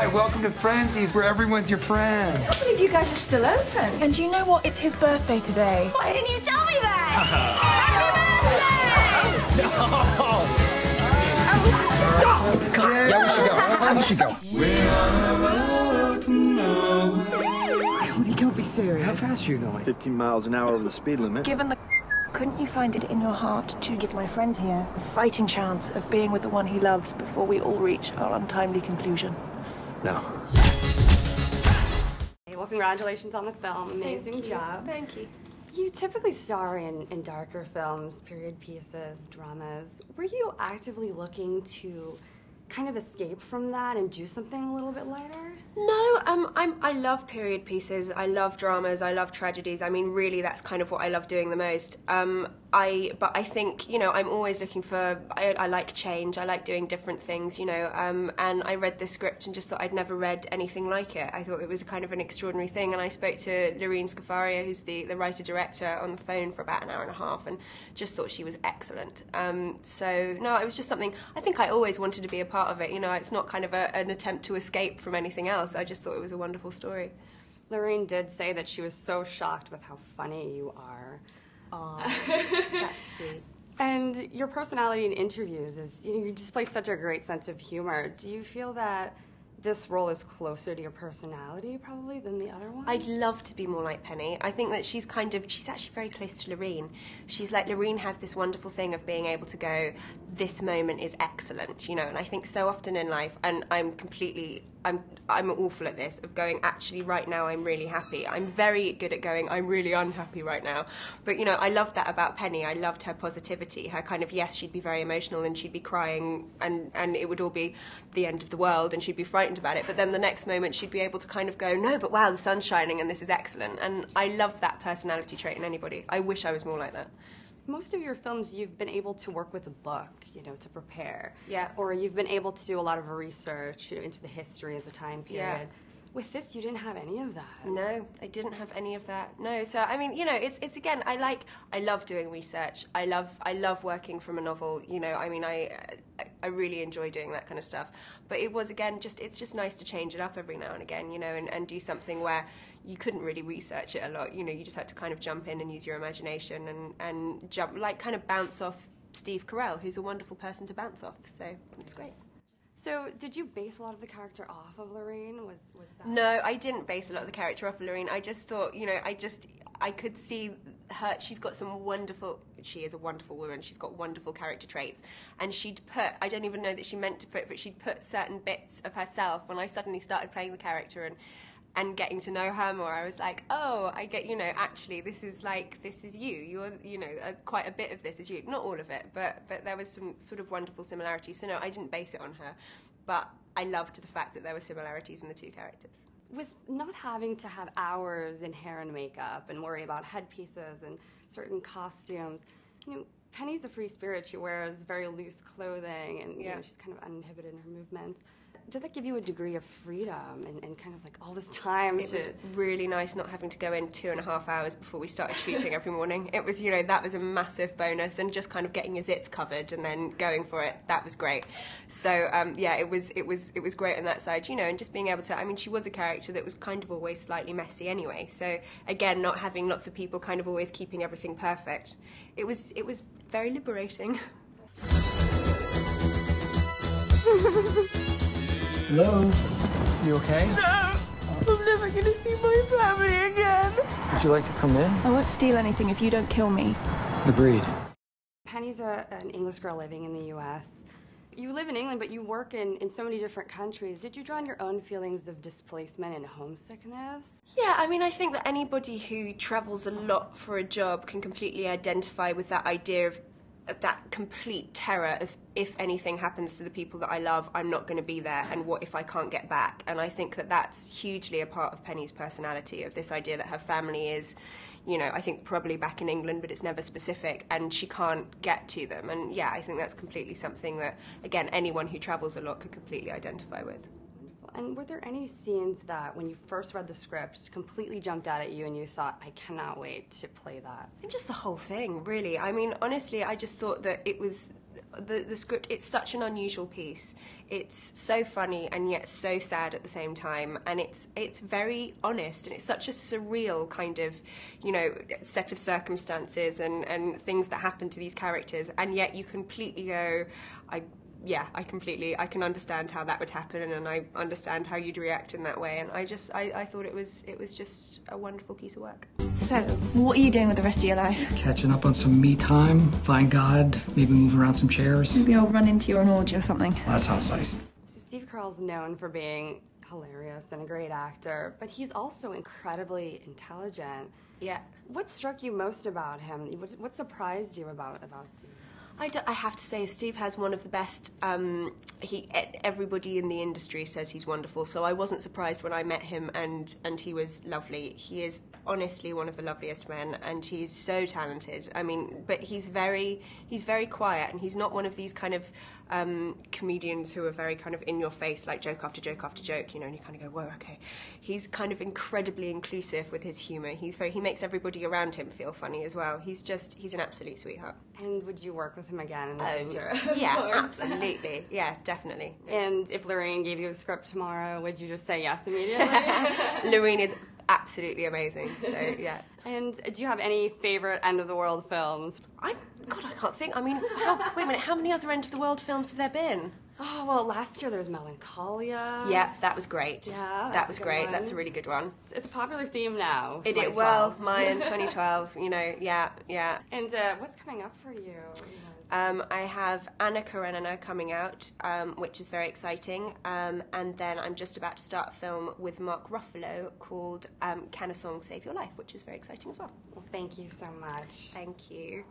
Hi, welcome to Frenzies, where everyone's your friend. I can't believe you guys are still open. And you know what? It's his birthday today. Why didn't you tell me that? Happy birthday! Oh, God. Yeah, we should go. We should go. We're on a road to nowhere. You can't be serious. How fast are you going? 15 miles an hour over the speed limit. Given the... Couldn't you find it in your heart to give my friend here a fighting chance of being with the one he loves before we all reach our untimely conclusion? No. Hey, well, congratulations on the film. Amazing job. Thank you. You typically star in darker films, period pieces, dramas. Were you actively looking to kind of escape from that and do something a little bit lighter? No, I love period pieces. I love dramas. I love tragedies. I mean, really, that's kind of what I love doing the most. But I think, you know, I'm always looking for. I like change. I like doing different things, you know. And I read this script and just thought I'd never read anything like it. I thought it was kind of an extraordinary thing. And I spoke to Lorene Scafaria, who's the writer-director, on the phone for about an hour and a half, and just thought she was excellent. So no, it was just something. I think I always wanted to be a part of it. You know, it's not kind of an attempt to escape from anything else. I just thought it was a wonderful story. Lorene did say that she was so shocked with how funny you are. Oh, that's sweet. And your personality in interviews is, you know, you display such a great sense of humor. Do you feel that this role is closer to your personality, probably, than the other one? I'd love to be more like Penny. I think that she's actually very close to Lorene. She's like, Lorene has this wonderful thing of being able to go, this moment is excellent, you know, and I think so often in life, and I'm awful at this, of going, actually, right now, I'm really happy. I'm very good at going, I'm really unhappy right now. But, you know, I loved that about Penny. I loved her positivity, her kind of, yes, she'd be very emotional and she'd be crying and it would all be the end of the world and she'd be frightened about it. But then the next moment she'd be able to kind of go, no, but wow, the sun's shining and this is excellent. And I love that personality trait in anybody. I wish I was more like that. Most of your films, you've been able to work with a book, you know, to prepare. Yeah. Or you've been able to do a lot of research, you know, into the history of the time period. Yeah. With this, you didn't have any of that. No, I didn't have any of that. No, so I mean, you know, it's again, I love doing research. I love working from a novel. You know, I mean, I really enjoy doing that kind of stuff. But it was again it's just nice to change it up every now and again, you know, and do something where you couldn't really research it a lot. You know, you just had to kind of jump in and use your imagination and jump, like, kind of bounce off Steve Carell, who's a wonderful person to bounce off. So it's great. So, did you base a lot of the character off of Lorene? Was that... No, I didn't base a lot of the character off of Lorene. I just thought, you know, I could see her. She is a wonderful woman. She's got wonderful character traits. And she'd put, I don't even know that she meant to put, but she'd put certain bits of herself when I suddenly started playing the character and getting to know her more. I was like, oh, I get, you know, actually, this is you. You're, you know, quite a bit of this is you. Not all of it, but there was some sort of wonderful similarities. So no, I didn't base it on her, but I loved the fact that there were similarities in the two characters. With not having to have hours in hair and makeup and worry about headpieces and certain costumes, you know, Penny's a free spirit. She wears very loose clothing and you know, she's kind of uninhibited in her movements. Did that give you a degree of freedom and kind of like all this time? It was really nice not having to go in 2.5 hours before we started shooting every morning. It was, you know, that was a massive bonus, and just kind of getting your zits covered and then going for it, that was great. So yeah, it was great on that side, you know, and just being able to. I mean, she was a character that was kind of always slightly messy anyway. So again, not having lots of people kind of always keeping everything perfect, it was very liberating. Hello? You okay? No! I'm never going to see my family again. Would you like to come in? I won't steal anything if you don't kill me. Agreed. Penny's an English girl living in the U.S. You live in England, but you work in so many different countries. Did you draw on your own feelings of displacement and homesickness? Yeah, I mean, I think that anybody who travels a lot for a job can completely identify with that idea of that complete terror of, if anything happens to the people that I love, I'm not going to be there, and what if I can't get back? And I think that that's hugely a part of Penny's personality, of this idea that her family is, you know, I think probably back in England, but it's never specific, and she can't get to them. And yeah, I think that's completely something that, again, anyone who travels a lot could completely identify with. And were there any scenes that, when you first read the script, completely jumped out at you and you thought, I cannot wait to play that? I think just the whole thing, really. I mean, honestly, I just thought that it was the script, it's such an unusual piece. It's so funny and yet so sad at the same time, and it's very honest, and it's such a surreal kind of, you know, set of circumstances and things that happen to these characters, and yet you completely go, I can understand how that would happen, and I understand how you'd react in that way, and I thought it was just a wonderful piece of work. So, what are you doing with the rest of your life? Catching up on some me time, find God, maybe move around some chairs. Maybe I'll run into you on orgy or something. That sounds nice. So Steve Carell's known for being hilarious and a great actor, but he's also incredibly intelligent. Yeah. What struck you most about him? What surprised you about Steve? I have to say, Steve has one of the best. Everybody in the industry says he's wonderful, so I wasn't surprised when I met him, and he was lovely. He is honestly one of the loveliest men, and he's so talented. I mean, but he's very quiet, and he's not one of these kind of comedians who are very kind of in your face, like joke after joke after joke, you know, and you kind of go, whoa, okay. He's kind of incredibly inclusive with his humour. He makes everybody around him feel funny as well. He's an absolute sweetheart. And would you work with him again in the future? Yeah, absolutely. Yeah, definitely. And if Lorraine gave you a script tomorrow, would you just say yes immediately? Lorraine is absolutely amazing, so yeah. And do you have any favourite end-of-the-world films? God, I can't think. I mean, wait a minute, how many other end-of-the-world films have there been? Oh, well, last year there was Melancholia. Yeah, that was great. Yeah, that was great. One. That's a really good one. It's a popular theme now. Well, mine, 2012, you know, yeah. And what's coming up for you? I have Anna Karenina coming out, which is very exciting, and then I'm just about to start a film with Mark Ruffalo called Can a Song Save Your Life, which is very exciting as well. Well, thank you so much. Thank you.